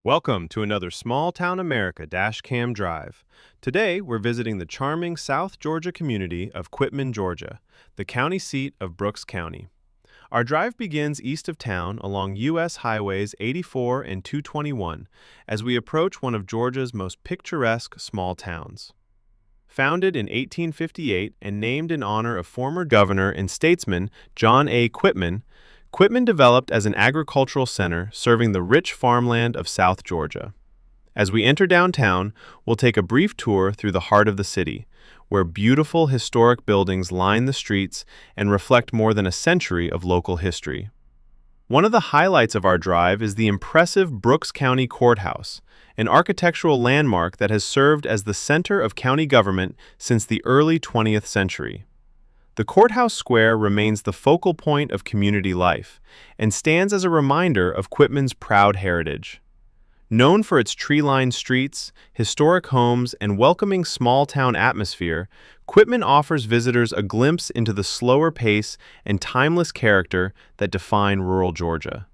Welcome to another Small Town America Dashcam Drive. Today, we're visiting the charming South Georgia community of Quitman, Georgia, the county seat of Brooks County. Our drive begins east of town along U.S. Highways 84 and 221 as we approach one of Georgia's most picturesque small towns. Founded in 1858 and named in honor of former governor and statesman John A. Quitman, Quitman developed as an agricultural center serving the rich farmland of South Georgia. As we enter downtown, we'll take a brief tour through the heart of the city, where beautiful historic buildings line the streets and reflect more than a century of local history. One of the highlights of our drive is the impressive Brooks County Courthouse, an architectural landmark that has served as the center of county government since the early 20th century. The courthouse square remains the focal point of community life and stands as a reminder of Quitman's proud heritage. Known for its tree-lined streets, historic homes, and welcoming small-town atmosphere, Quitman offers visitors a glimpse into the slower pace and timeless character that define rural Georgia.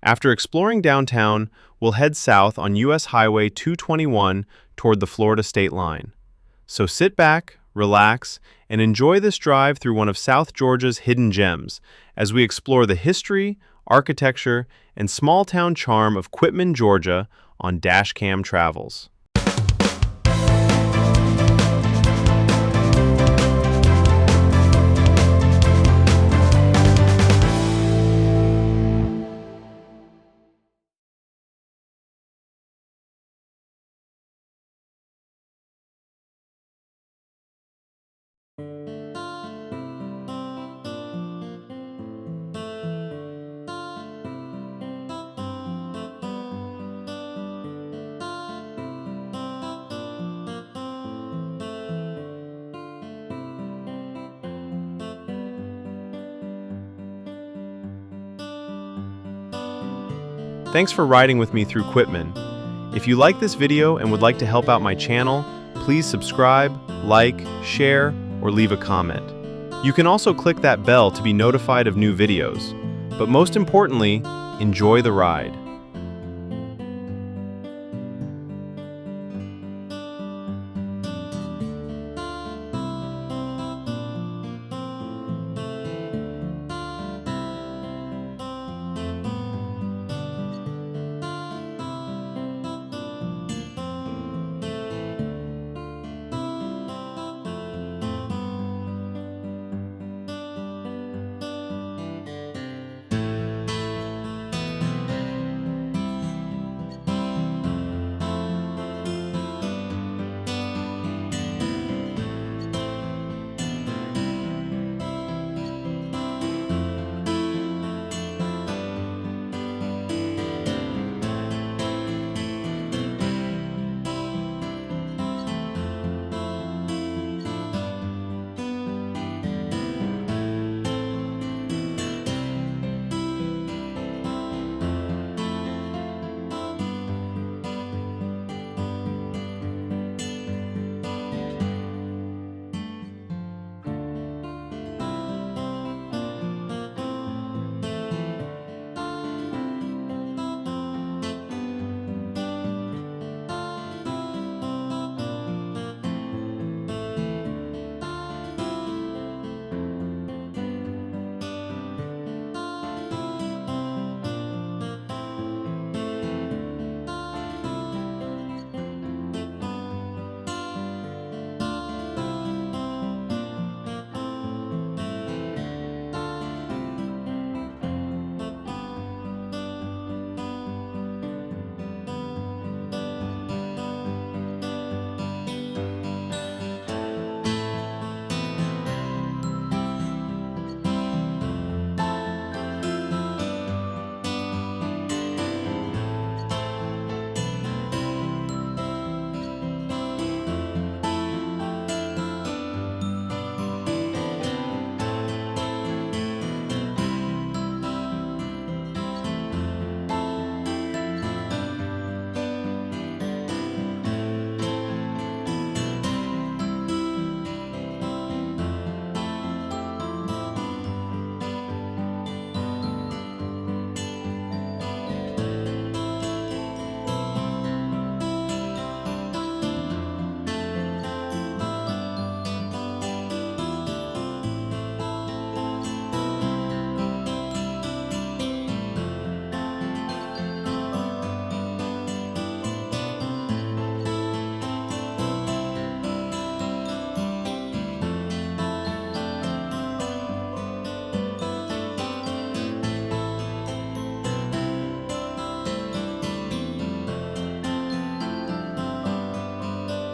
After exploring downtown, we'll head south on U.S. Highway 221 toward the Florida state line. So sit back, relax, and enjoy this drive through one of South Georgia's hidden gems as we explore the history, architecture, and small-town charm of Quitman, Georgia on Dashcam Travels. Thanks for riding with me through Quitman. If you like this video and would like to help out my channel, please subscribe, like, share, or leave a comment. You can also click that bell to be notified of new videos. But most importantly, enjoy the ride.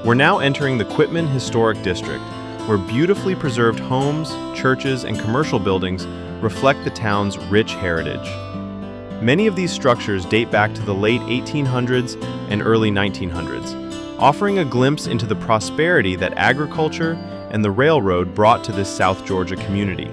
We're now entering the Quitman Historic District, where beautifully preserved homes, churches, and commercial buildings reflect the town's rich heritage. Many of these structures date back to the late 1800s and early 1900s, offering a glimpse into the prosperity that agriculture and the railroad brought to this South Georgia community.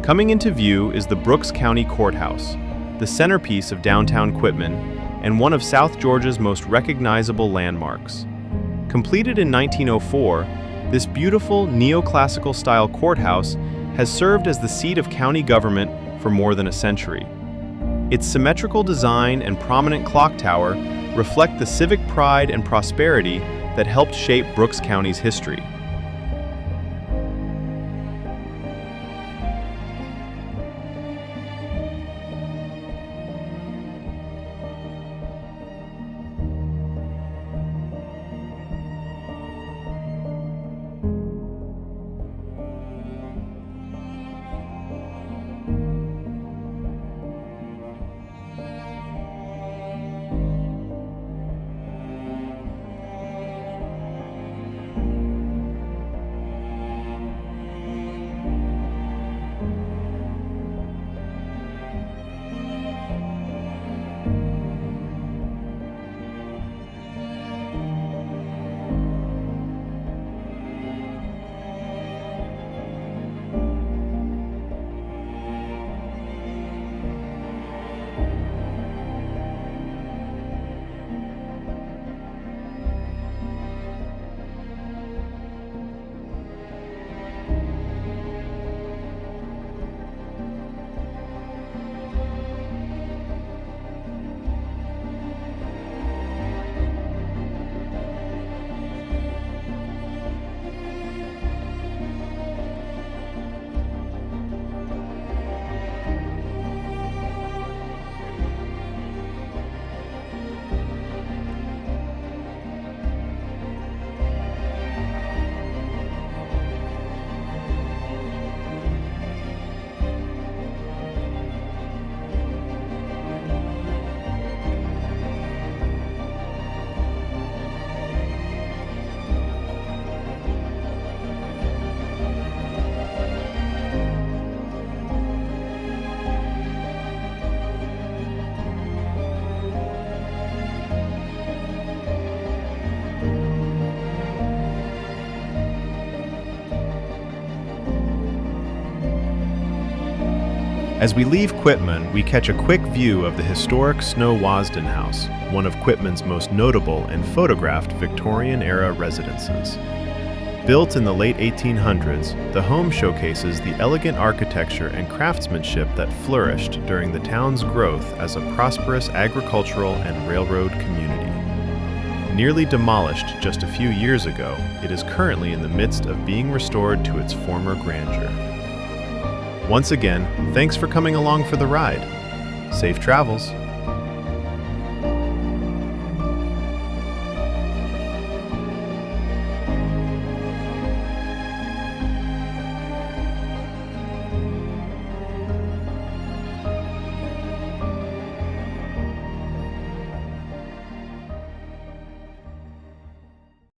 Coming into view is the Brooks County Courthouse, the centerpiece of downtown Quitman and one of South Georgia's most recognizable landmarks. Completed in 1904, this beautiful neoclassical-style courthouse has served as the seat of county government for more than a century. Its symmetrical design and prominent clock tower reflect the civic pride and prosperity that helped shape Brooks County's history. As we leave Quitman, we catch a quick view of the historic Snow-Wasden house, one of Quitman's most notable and photographed Victorian-era residences. Built in the late 1800s, the home showcases the elegant architecture and craftsmanship that flourished during the town's growth as a prosperous agricultural and railroad community. Nearly demolished just a few years ago, it is currently in the midst of being restored to its former grandeur. Once again, thanks for coming along for the ride. Safe travels!